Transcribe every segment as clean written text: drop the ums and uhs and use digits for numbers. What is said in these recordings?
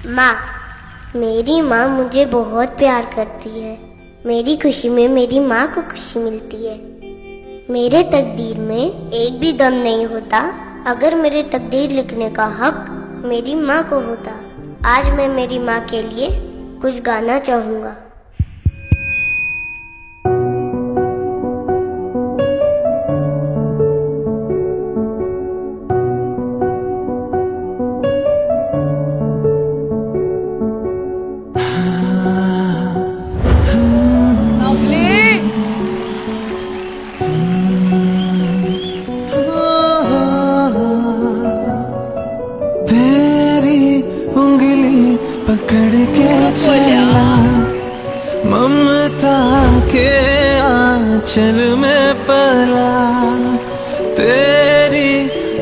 माँ। मेरी माँ मुझे बहुत प्यार करती है। मेरी खुशी में मेरी माँ को खुशी मिलती है। मेरे तकदीर में एक भी दम नहीं होता अगर मेरे तकदीर लिखने का हक मेरी माँ को होता। आज मैं मेरी माँ के लिए कुछ गाना चाहूँगा। तेरी उंगली पकड़ के चला ममता के आंचल में पला। तेरी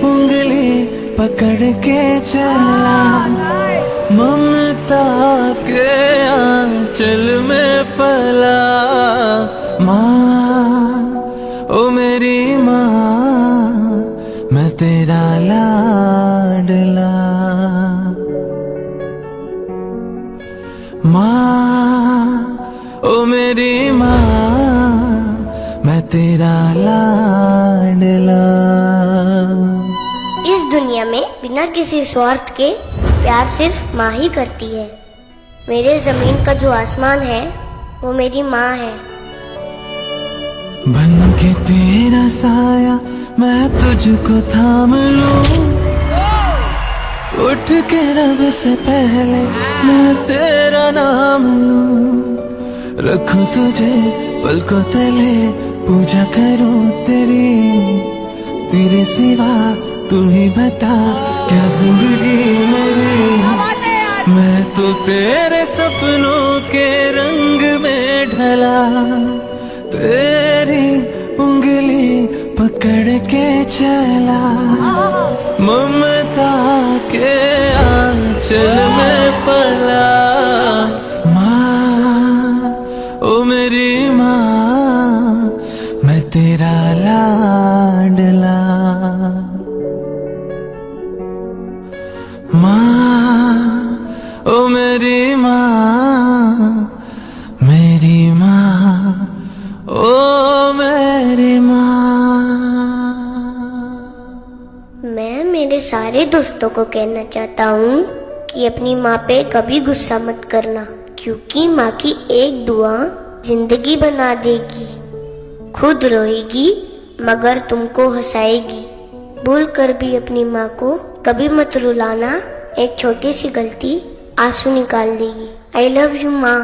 उंगली पकड़ के चला ममता के आंचल में पला। माँ ओ मेरी माँ मैं तेरा लाडला। माँ ओ मेरी माँ मैं तेरा लाडला। इस दुनिया में बिना किसी स्वार्थ के प्यार सिर्फ माँ ही करती है। मेरे जमीन का जो आसमान है वो मेरी माँ है। बन के तेरा साया मैं तुझको थाम लूं। उठ के रब से पहले मैं तेरा नाम लूं। रखूं तुझे पलकों तले पूजा करूं तेरी। तेरे सिवा तू ही बता क्या जिंदगी मेरी। मैं तो तेरे सपनों के रंग में ढला। तेरी उंगली पकड़ के चला ममता के आंचल में पला। माँ ओ मेरी माँ मैं तेरा लाडला। माँ ओ मेरी माँ मेरी माँ ओ मेरी माँ। मैं मेरे सारे दोस्तों को कहना चाहता हूँ कि अपनी माँ पे कभी गुस्सा मत करना, क्योंकि माँ की एक दुआ जिंदगी बना देगी। खुद रोएगी मगर तुमको हंसाएगी। भूल कर भी अपनी माँ को कभी मत रुलाना, एक छोटी सी गलती आंसू निकाल देगी। आई लव यू माँ।